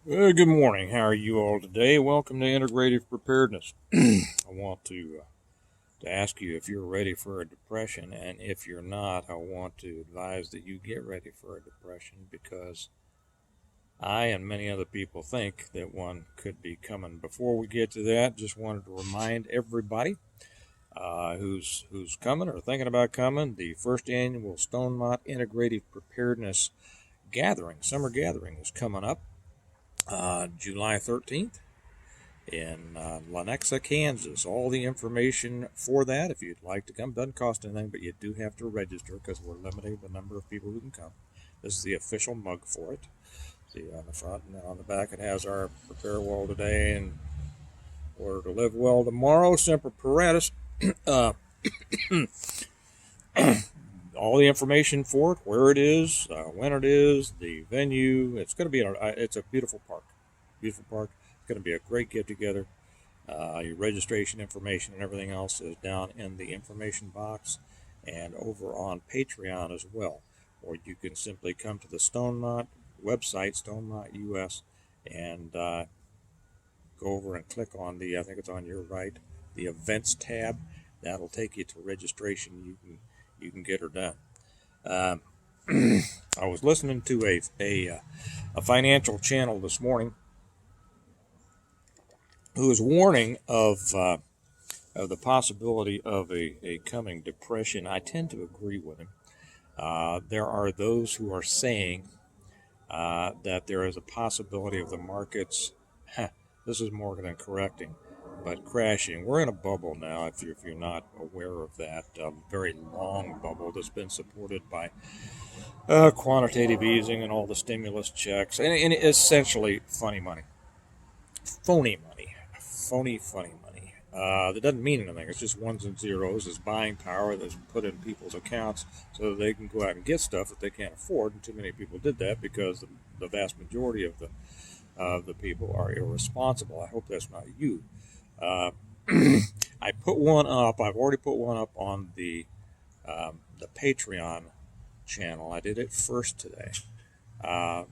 Good morning. How are you all today? Welcome to Integrative Preparedness. I want to ask you if you're ready for a depression, and if you're not, I want to advise that you get ready for a depression because I and many other people think that one could be coming. Before we get to that, just wanted to remind everybody who's coming or thinking about coming, the first annual Stonemont Integrative Preparedness Gathering, summer gathering, is coming up July 13th in Lenexa, Kansas. All the information for that, if you'd like to come, doesn't cost anything, but you do have to register because we're limiting the number of people who can come. This is the official mug for it. See on the front, and then on the back it has our prepare well today and order to live well tomorrow. Semper Paratus. Uh, all the information for it, where it is, when it is, the venue. It's going to be it's a beautiful park. Beautiful park. It's going to be a great get together. Your registration information and everything else is down in the information box and over on Patreon as well. Or you can simply come to the Stonemont website, Stonemont US, and go over and click on I think it's on your right, the events tab. That'll take you to registration. You can get her done. I was listening to a financial channel this morning who was warning of the possibility of a coming depression. I tend to agree with him. There are those who are saying that there is a possibility of the markets, this is more than correcting, but crashing. We're in a bubble now, if you're not aware of that, very long bubble that's been supported by quantitative easing and all the stimulus checks, and essentially phony money, funny money. That doesn't mean anything. It's just ones and zeros. It's buying power that's put in people's accounts so that they can go out and get stuff that they can't afford. And too many people did that because the vast majority of the people are irresponsible. I hope that's not you. Uh, I put one up. I've already put one up on the Patreon channel. I did it first today,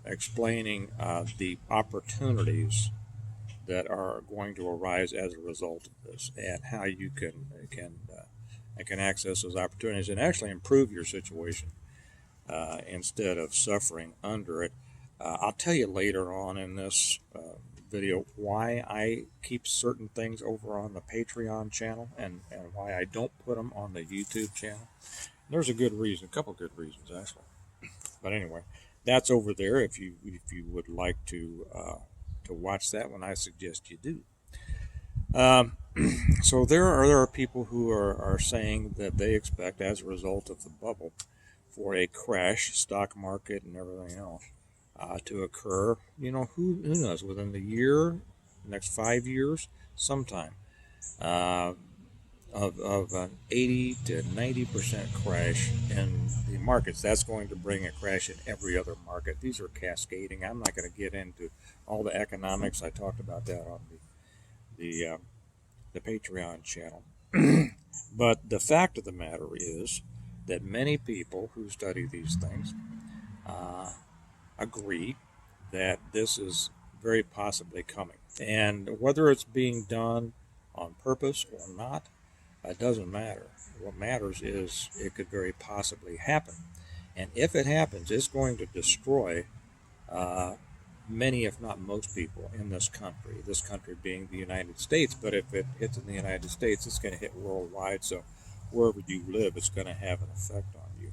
explaining the opportunities that are going to arise as a result of this, and how you can access those opportunities and actually improve your situation instead of suffering under it. I'll tell you later on in this video why I keep certain things over on the Patreon channel and why I don't put them on the YouTube channel. There's a good reason, a couple good reasons actually. But anyway, that's over there if you would like to watch that one. I suggest you do. Um, so there are people who are saying that they expect, as a result of the bubble, for a crash, stock market and everything else, to occur. Who knows, within the year, next 5 years, sometime. Uh, of an 80 to 90% crash in the markets. That's going to bring a crash in every other market. These are cascading. I'm not going to get into all the economics. I talked about that on the Patreon channel. But the fact of the matter is that many people who study these things agree that this is very possibly coming. And whether it's being done on purpose or not, it doesn't matter. What matters is it could very possibly happen. And if it happens, it's going to destroy many, if not most people in this country being the United States. But if it hits in the United States, it's going to hit worldwide. So wherever you live, it's going to have an effect on you.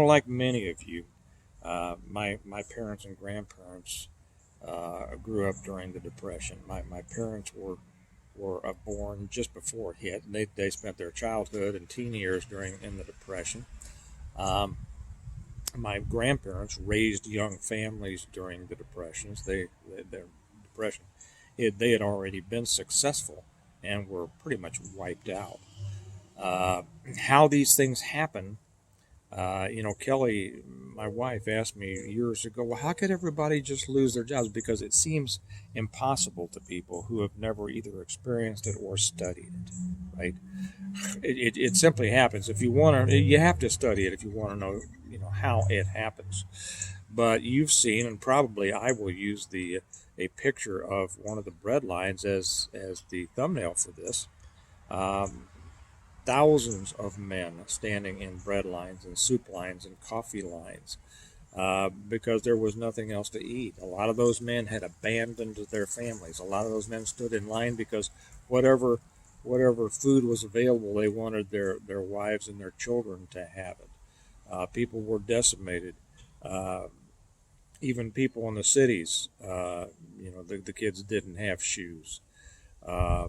Like many of you, my parents and grandparents grew up during the Depression. My parents were born just before it hit. They spent their childhood and teen years in the Depression. My grandparents raised young families during the Depressions. Their Depression, they had already been successful and were pretty much wiped out. How these things happen, Kelly, my wife, asked me years ago, well, how could everybody just lose their jobs? Because it seems impossible to people who have never either experienced it or studied it, right? It simply happens. If you want to, you have to study it if you want to know, how it happens. But you've seen, and probably I will use a picture of one of the bread lines as the thumbnail for this. Um, Thousands of men standing in bread lines and soup lines and coffee lines because there was nothing else to eat. A lot of those men had abandoned their families. A lot of those men stood in line because whatever whatever food was available, they wanted their wives and their children to have it. People were decimated. Uh, Even people in the cities, the kids didn't have shoes. Uh,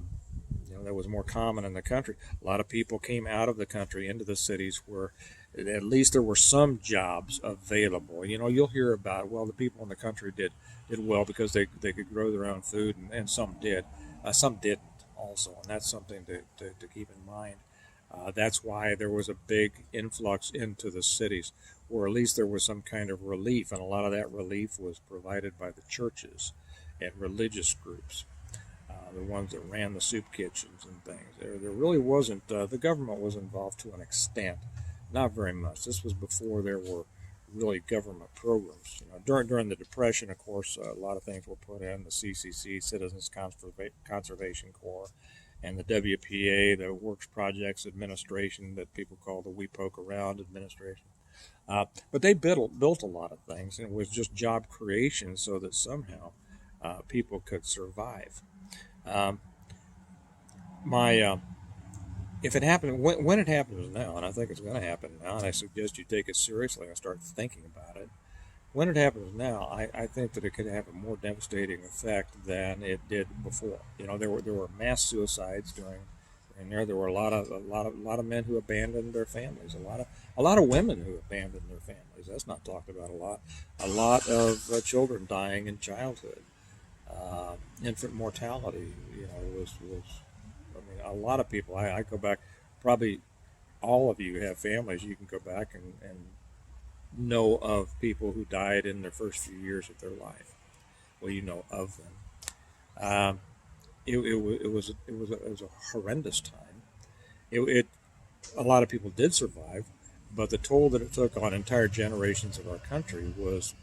that was more common in the country. A lot of people came out of the country into the cities where at least there were some jobs available. You'll hear about, well, the people in the country did well because they could grow their own food, and some did. Some didn't also, and that's something to keep in mind. That's why there was a big influx into the cities, or at least there was some kind of relief, and a lot of that relief was provided by the churches and religious groups, the ones that ran the soup kitchens and things. There really wasn't, the government was involved to an extent, not very much. This was before there were really government programs. During the Depression, of course, a lot of things were put in, the CCC, Citizens Conservation Corps, and the WPA, the Works Projects Administration, that people call the We Poke Around Administration. But they built a lot of things, and it was just job creation so that somehow people could survive. Um, my If it happened when it happens now, and I think it's going to happen now, and I suggest you take it seriously and start thinking about it. When it happens now, I think that it could have a more devastating effect than it did before. There were mass suicides there were a lot of men who abandoned their families, a lot of women who abandoned their families. That's not talked about a lot. A lot of children dying in childhood. Infant mortality, was. I mean, a lot of people. I go back. Probably all of you have families. You can go back and know of people who died in their first few years of their life. Well, you know of them. Um, it was a horrendous time. It A lot of people did survive, but the toll that it took on entire generations of our country was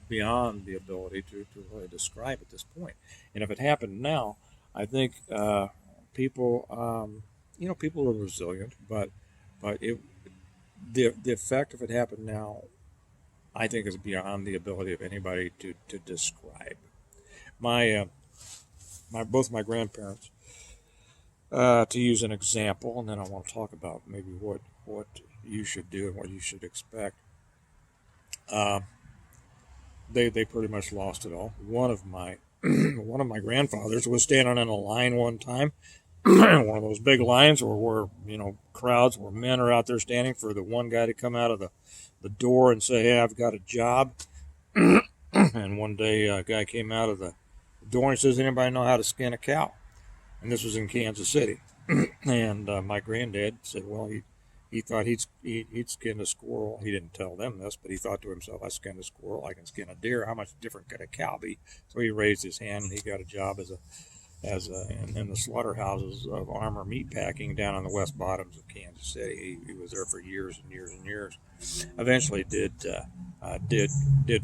beyond the ability to really describe at this point. And if it happened now, I think people, people are resilient, but the effect if it happened now, I think, is beyond the ability of anybody to describe. My both my grandparents, to use an example, and then I want to talk about maybe what you should do and what you should expect. Uh, they pretty much lost it all. One of my one of my grandfathers was standing in a line one time, one of those big lines where crowds where men are out there standing for the one guy to come out of the door and say, "Hey, I've got a job." And one day a guy came out of the door and says, "Anybody know how to skin a cow?" And this was in Kansas City. And my granddad said, well, he thought he'd skinned a squirrel. He didn't tell them this, but he thought to himself, I skinned a squirrel, I can skin a deer. How much different could a cow be? So he raised his hand and he got a job in the slaughterhouses of Armour Meatpacking down on the west bottoms of Kansas City. He was there for years and years and years. Eventually did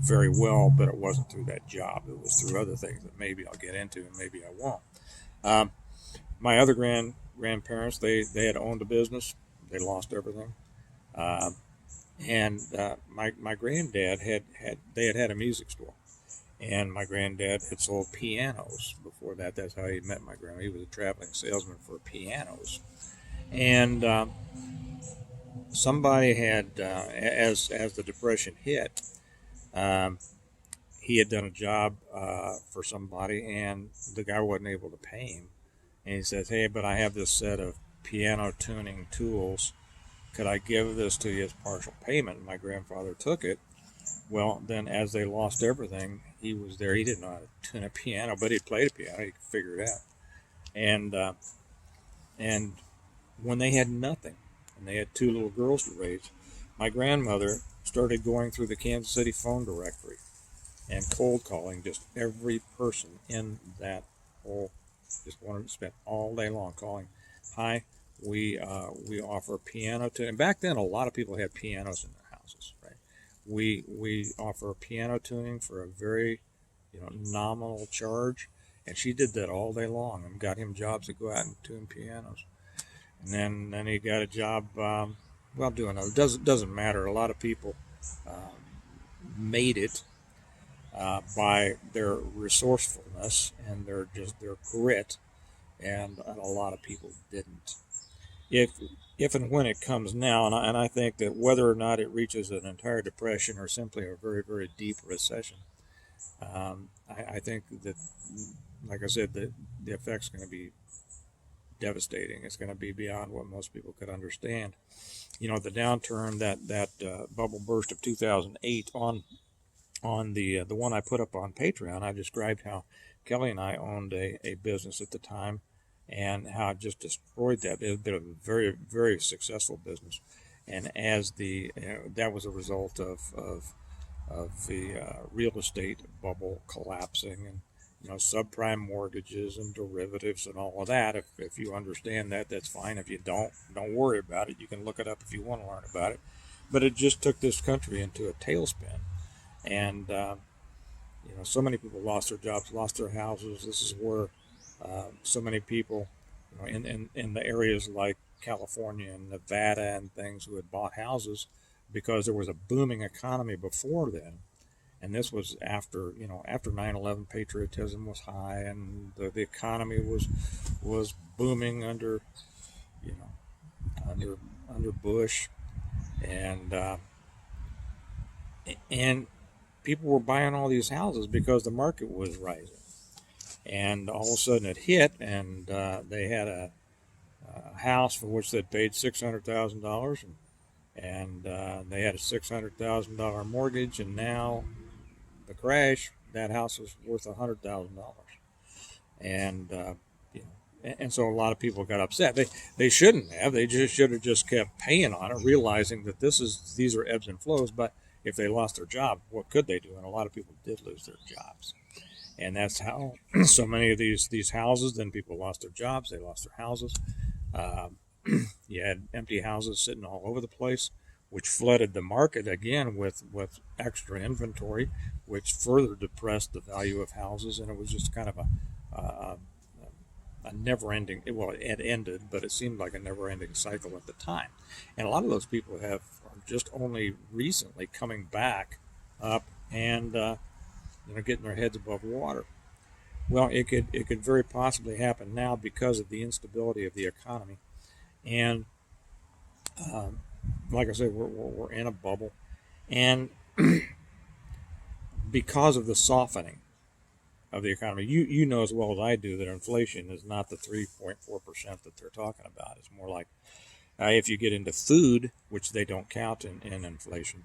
very well, but it wasn't through that job. It was through other things that maybe I'll get into and maybe I won't. My other grandparents, they had owned a business. They lost everything. And my granddad had a music store. And my granddad had sold pianos before that. That's how he met my grandma. He was a traveling salesman for pianos. And somebody had, as the Depression hit, he had done a job for somebody, and the guy wasn't able to pay him. And he says, "Hey, but I have this set of piano tuning tools. Could I give this to you as partial payment?" And my grandfather took it. Well, then as they lost everything, he was there. He didn't know how to tune a piano, but he played a piano. He could figure it out. And when they had nothing, and they had two little girls to raise, my grandmother started going through the Kansas City phone directory and cold calling just every person in that whole. Just wanted to spend all day long calling. Hi, we offer piano to, and back then a lot of people had pianos in their houses, right? we offer piano tuning for a very, nominal charge, and she did that all day long and got him jobs to go out and tune pianos. And then he got a job, doing it. Doesn't matter. A lot of people made it by their resourcefulness and their grit, and a lot of people didn't. If and when it comes now, and I think that whether or not it reaches an entire depression or simply a very, very deep recession, I think that, like I said, the effect's going to be devastating. It's going to be beyond what most people could understand. The downturn, that bubble burst of 2008 on the one I put up on Patreon, I described how Kelly and I owned a business at the time, and how it just destroyed that. It had been a very, very successful business, and as that was a result of the real estate bubble collapsing, and subprime mortgages and derivatives and all of that. If you understand that, that's fine. If you don't worry about it. You can look it up if you want to learn about it. But it just took this country into a tailspin, and so many people lost their jobs, lost their houses. This is where so many people, in the areas like California and Nevada and things, who had bought houses because there was a booming economy before then. And this was after 9/11, patriotism was high, and the economy was booming under Bush, and people were buying all these houses because the market was rising. And all of a sudden it hit, and they had a house for which they'd paid $600,000, and they had a $600,000 mortgage, and now the crash, that house was worth $100,000, and and so a lot of people got upset. They shouldn't have. They should have just kept paying on it, realizing that these are ebbs and flows. But if they lost their job, what could they do? And a lot of people did lose their jobs, and that's how so many of these houses. Then people lost their jobs. They lost their houses. You had empty houses sitting all over the place, which flooded the market again with extra inventory, which further depressed the value of houses. And it was just kind of a never-ending, well, it ended, but it seemed like a never-ending cycle at the time. And a lot of those people are just only recently coming back up and getting their heads above water. Well, it could very possibly happen now because of the instability of the economy. And like I said, we're in a bubble, and because of the softening of the economy, you know as well as I do that inflation is not the 3.4% that they're talking about. It's more like if you get into food, which they don't count in inflation,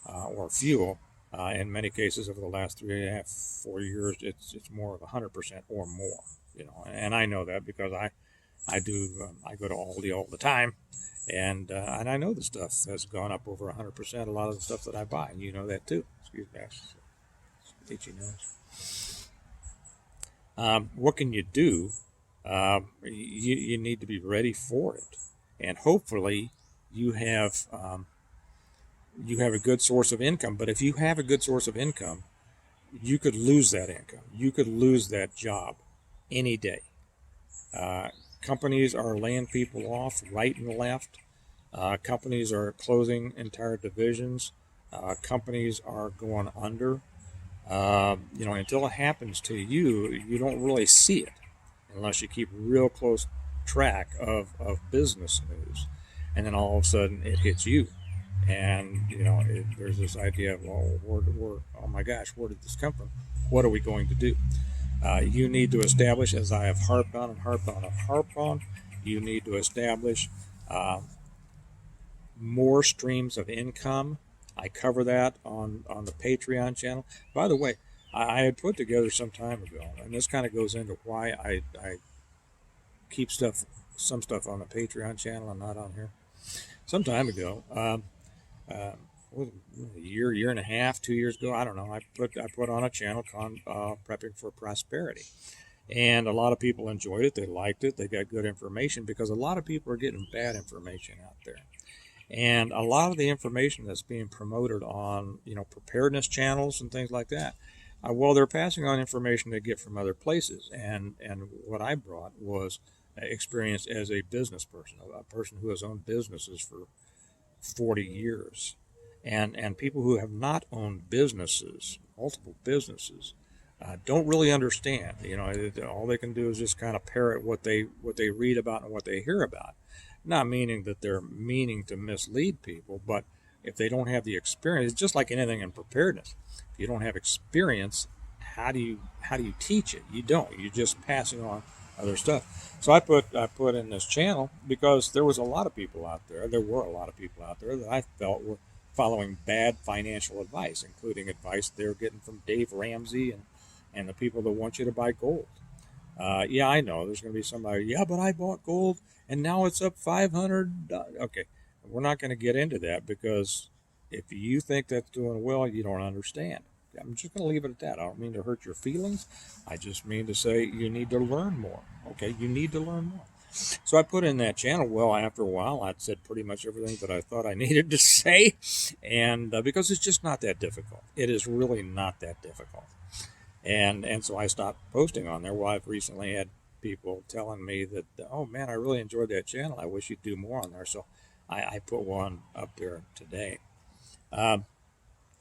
or fuel. In many cases, over the last 3.5, 4 years, it's more of 100% or more. And I know that because I go to Aldi all the time, and I know the stuff has gone up over 100%. A lot of the stuff that I buy, and you know that too. Excuse me, itchy nose. What can you do? You need to be ready for it, and hopefully you have a good source of income. But if you have a good source of income, you could lose that income. You could lose that job any day. Companies are laying people off right and left. Companies are closing entire divisions. Companies are going under. Until it happens to you, you don't really see it unless you keep real close track of business news. And then all of a sudden it hits you. And, there's this idea of, well, oh my gosh, where did this come from? What are we going to do? You need to establish, as I have harped on, you need to establish more streams of income. I cover that on the Patreon channel. By the way, I had put together some time ago, and this kind of goes into why I keep some stuff on the Patreon channel and not on here. Some time ago, a year and a half, 2 years ago, I don't know. I put on a channel called Prepping for Prosperity, and a lot of people enjoyed it. They liked it. They got good information because a lot of people are getting bad information out there, And a lot of the information that's being promoted on, preparedness channels and things like that, well, they're passing on information they get from other places. And what I brought was experience as a business person, a person who has owned businesses for 40 years. And people who have not owned businesses, multiple businesses, don't really understand. All they can do is just kind of parrot what they read about and what they hear about. Not meaning that they're meaning to mislead people, but if they don't have the experience, it's just like anything in preparedness. If you don't have experience, how do you teach it? You don't. You're just passing on other stuff. So I put in this channel because there was a lot of people out there. There were a lot of people out there that I felt were following bad financial advice, including advice they were getting from Dave Ramsey and the people that want you to buy gold. Yeah, I know there's going to be somebody. Yeah, but I bought gold and now it's up $500. Okay, we're not going to get into that because if you think that's doing well, you don't understand. I'm just going to leave it at that. I don't mean to hurt your feelings. I just mean to say you need to learn more. Okay, you need to learn more. So I put in that channel. Well, after a while, I'd said pretty much everything that I thought I needed to say, and because it's just not that difficult. It is really not that difficult. And so I stopped posting on there. Well, I've recently had people telling me that, oh man, I really enjoyed that channel. I wish you'd do more on there. So I put one up there today. And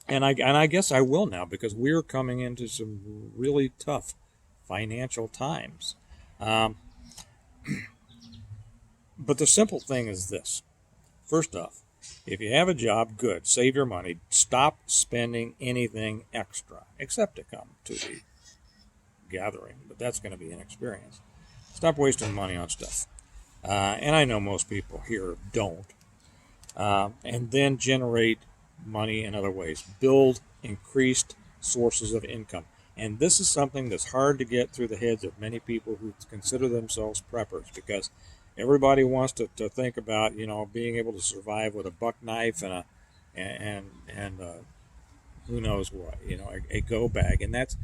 I guess I will now because we're coming into some really tough financial times. But the simple thing is this. First off, if you have a job, good. Save your money. Stop spending anything extra, except to come to the gathering. But that's going to be an experience. Stop wasting money on stuff. And I know most people here don't. And then generate money in other ways. Build increased sources of income. And this is something that's hard to get through the heads of many people who consider themselves preppers, because everybody wants to think about, being able to survive with a buck knife and who knows what, a go bag, and that's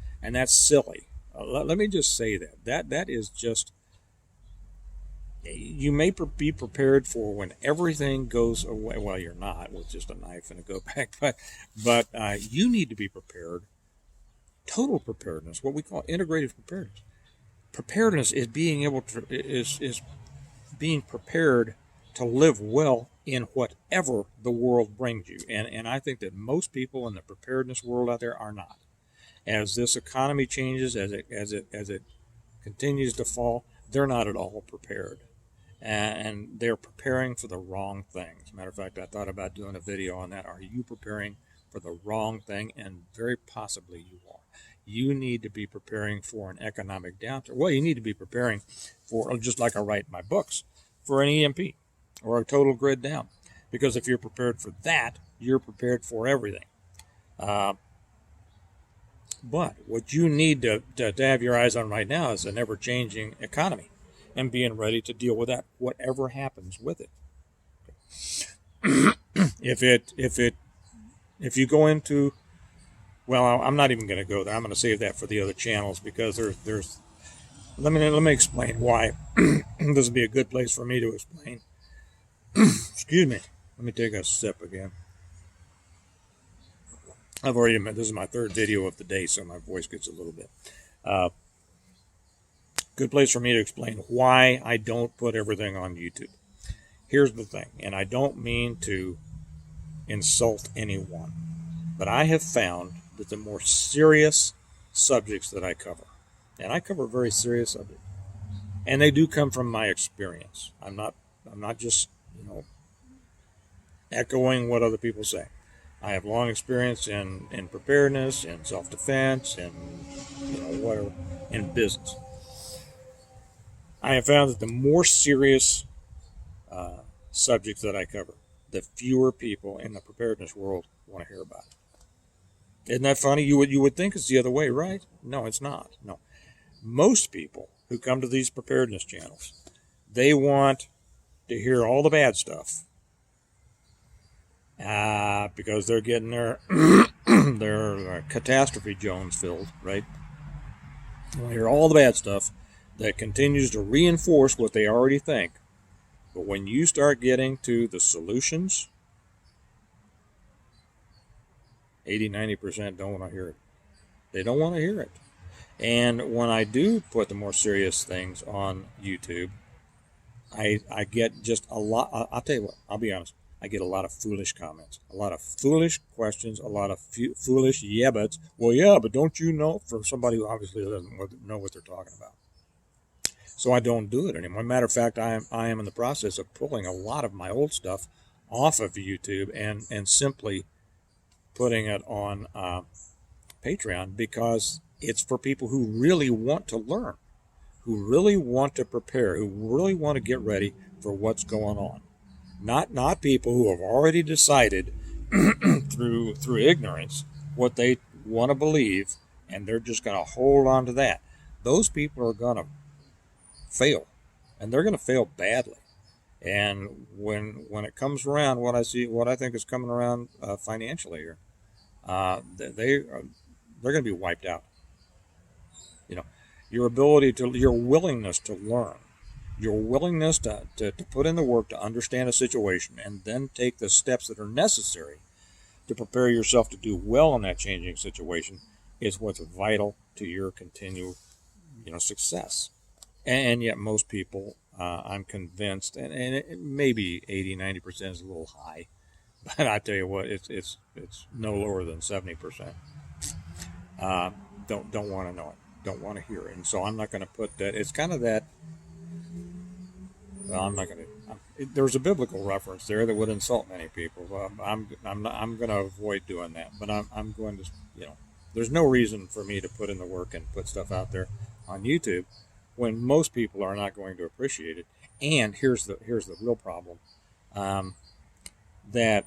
silly. Let me just say that is just, you may be prepared for when everything goes away. Well, you're not with just a knife and a go bag, but you need to be prepared. Total preparedness, what we call integrative preparedness. Preparedness is being able to is being prepared to live well in whatever the world brings you. And I think that most people in the preparedness world out there are not. As this economy changes, as it continues to fall, they're not at all prepared. And they're preparing for the wrong things. As a matter of fact, I thought about doing a video on that. Are you preparing for the wrong thing? And very possibly you are. You need to be preparing for an economic downturn. Well, you need to be preparing for, just like I write in my books, for an EMP or a total grid down. Because if you're prepared for that, you're prepared for everything. But what you need to have your eyes on right now is an ever-changing economy and being ready to deal with that, whatever happens with it. If you go into, well, I'm not even going to go there. I'm going to save that for the other channels because there's. Let me explain why this would be a good place for me to explain. Excuse me. Let me take a sip again. I've already admitted this is my third video of the day, so my voice gets a little bit. Good place for me to explain why I don't put everything on YouTube. Here's the thing, and I don't mean to insult anyone, but I have found that the more serious subjects that I cover, and I cover very serious subjects, and they do come from my experience. I'm not just, echoing what other people say. I have long experience in preparedness, in self-defense, and whatever, in business. I have found that the more serious subjects that I cover, the fewer people in the preparedness world want to hear about it. Isn't that funny? You would think it's the other way, right? No, it's not. No. Most people who come to these preparedness channels, they want to hear all the bad stuff. Because they're getting their catastrophe Jones filled, right? They want to hear all the bad stuff that continues to reinforce what they already think But when you start getting to the solutions, 80-90% don't want to hear it. They don't want to hear it. And when I do put the more serious things on YouTube, I get just a lot. I'll tell you what, I'll be honest. I get a lot of foolish comments, a lot of foolish questions, a lot of foolish yeah buts. Well, yeah, but don't you know? For somebody who obviously doesn't know what they're talking about. So I don't do it anymore. Matter of fact, I am in the process of pulling a lot of my old stuff off of YouTube and simply putting it on Patreon, because it's for people who really want to learn, who really want to prepare, who really want to get ready for what's going on. Not people who have already decided through ignorance what they want to believe, and they're just going to hold on to that. Those people are going to fail, and they're going to fail badly. And when it comes around, what I think is coming around financially here, they're going to be wiped out. You know, your willingness to learn, your willingness to put in the work to understand a situation and then take the steps that are necessary to prepare yourself to do well in that changing situation is what's vital to your continued, success. And yet most people, I'm convinced, and it maybe 80-90% is a little high, but I tell you what, it's no lower than 70%. Don't want to know it, don't want to hear it, and so I'm not going to put that. It's kind of that. Well, I'm not going to. There's a biblical reference there that would insult many people. I'm going to avoid doing that, but I'm going to, there's no reason for me to put in the work and put stuff out there on YouTube when most people are not going to appreciate it. And here's the real problem, that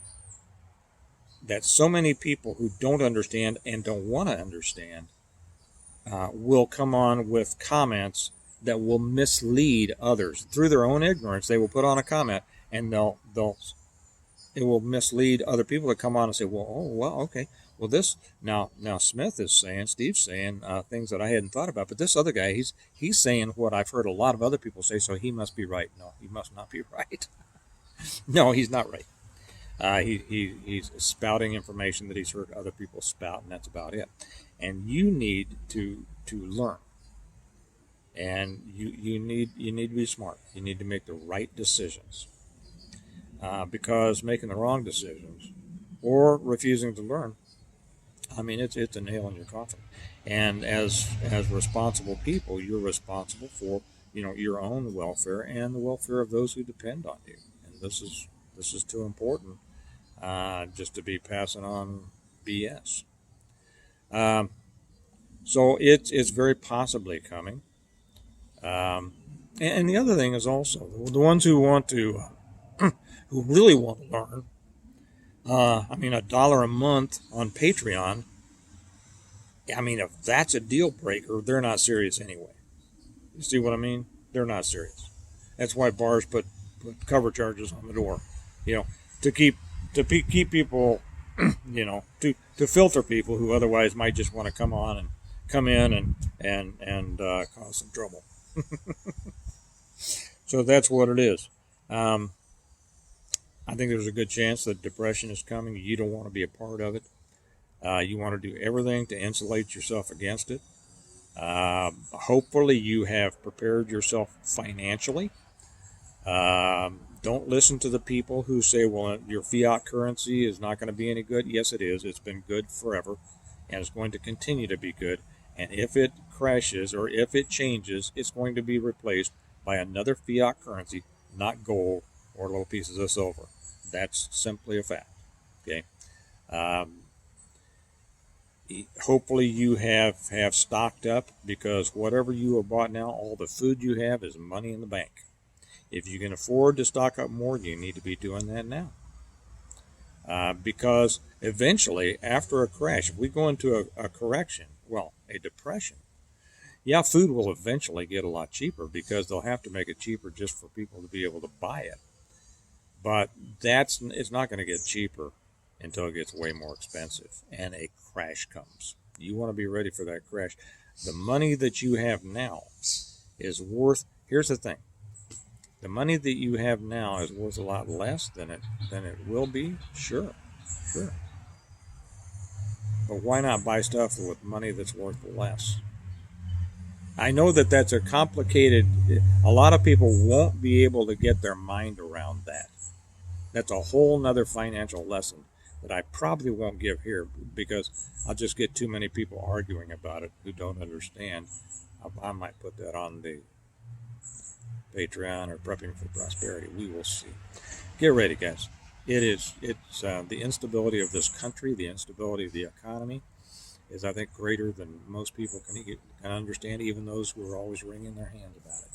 so many people who don't understand and don't want to understand will come on with comments that will mislead others through their own ignorance. They will put on a comment, and it will mislead other people to come on and say, well, okay, well, this now Steve's saying things that I hadn't thought about, but this other guy, he's saying what I've heard a lot of other people say, so he must be right. No, he must not be right. No, he's not right. He's spouting information that he's heard other people spout, and that's about it. And you need to learn. And you need to be smart. You need to make the right decisions, because making the wrong decisions or refusing to learn, I mean, it's a nail in your coffin. And as responsible people, you're responsible for your own welfare and the welfare of those who depend on you. And this is too important just to be passing on BS. So it's very possibly coming. And the other thing is also the ones who want to, who really want to learn. $1 a month on Patreon. I mean, if that's a deal breaker, they're not serious anyway. You see what I mean? They're not serious. That's why bars put cover charges on the door, to keep people, to filter people who otherwise might just want to come in and cause some trouble. So that's what it is. I think there's a good chance that depression is coming. You don't want to be a part of it. You want to do everything to insulate yourself against it. Hopefully you have prepared yourself financially. Don't listen to the people who say, well, your fiat currency is not going to be any good. Yes, it is. It's been good forever, and it's going to continue to be good. And if it crashes or if it changes, it's going to be replaced by another fiat currency, not gold or little pieces of silver. That's simply a fact. Okay. Hopefully you have stocked up, because whatever you have bought now, all the food you have is money in the bank. If you can afford to stock up more, you need to be doing that now. Because eventually, after a crash, if we go into a correction, a depression, food will eventually get a lot cheaper, because they'll have to make it cheaper just for people to be able to buy it. But it's not going to get cheaper until it gets way more expensive and a crash comes. You want to be ready for that crash. The money that you have now is worth, here's the thing, The money that you have now is worth a lot less than it will be. Sure, sure. But why not buy stuff with money that's worth less? I know that that's a complicated. A lot of people won't be able to get their mind around that. That's a whole nother financial lesson that I probably won't give here because I'll just get too many people arguing about it who don't understand. I might put that on the Patreon or Prepping for Prosperity. We will see. Get ready, guys. It's the instability of this country, the instability of the economy is, I think, greater than most people can understand, even those who are always wringing their hands about it.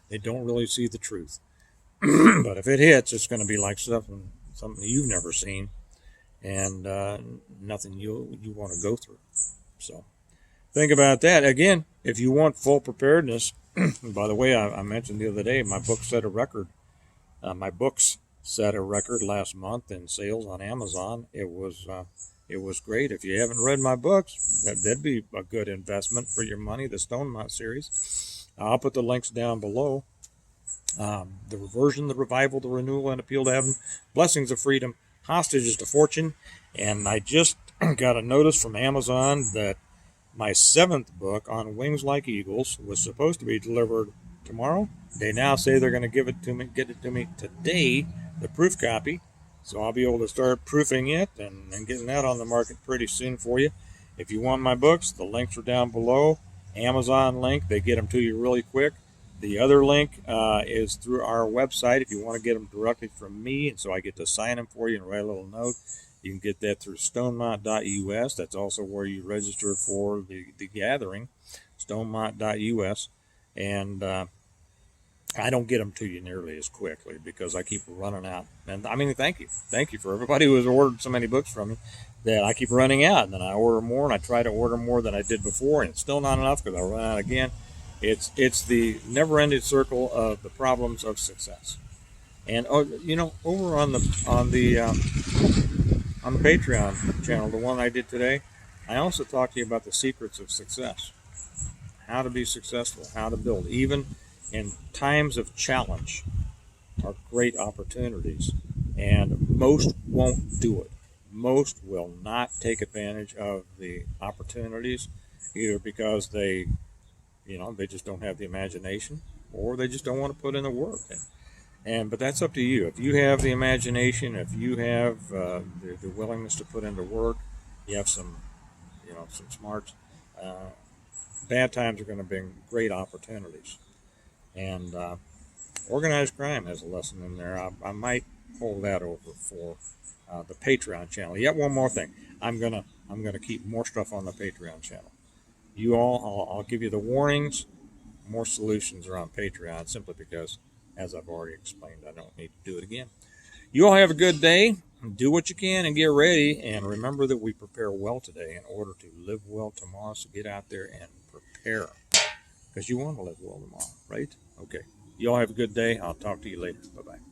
They don't really see the truth. But if it hits, it's going to be like something you've never seen, and nothing you want to go through. So think about that. Again, if you want full preparedness, by the way, I mentioned the other day, my books set a record last month in sales on Amazon. It was great. If you haven't read my books, that'd be a good investment for your money, the Stonemont series. I'll put the links down below. The Reversion, the Revival, the Renewal, and Appeal to Heaven, Blessings of Freedom, Hostages to Fortune. And I just got a notice from Amazon that my 7th book, On Wings Like Eagles, was supposed to be delivered tomorrow. They now say they're going to get it to me today, the proof copy. So I'll be able to start proofing it and getting that on the market pretty soon for you. If you want my books, the links are down below. Amazon link, they get them to you really quick. The other link is through our website if you want to get them directly from me, and so I get to sign them for you and write a little note. You can get that through stonemont.us. That's also where you register for the gathering, stonemont.us. And I don't get them to you nearly as quickly because I keep running out. And I mean, thank you. Thank you for everybody who has ordered so many books from me that I keep running out. And then I order more, and I try to order more than I did before, and it's still not enough because I run out again. It's the never-ending circle of the problems of success. And over on the Patreon channel, the one I did today, I also talked to you about the secrets of success, how to be successful, how to build, even in times of challenge, are great opportunities. And most won't do it. Most will not take advantage of the opportunities, either because they just don't have the imagination, or they just don't want to put in the work. But that's up to you. If you have the imagination, if you have the willingness to put into work, you have some smarts. Bad times are going to bring great opportunities. And organized crime has a lesson in there. I might hold that over for the Patreon channel. Yet one more thing. I'm gonna keep more stuff on the Patreon channel. You all, I'll give you the warnings. More solutions are on Patreon simply because, as I've already explained, I don't need to do it again. You all have a good day. Do what you can and get ready. And remember that we prepare well today in order to live well tomorrow. So get out there and prepare, because you want to live well tomorrow, right? Okay. You all have a good day. I'll talk to you later. Bye-bye.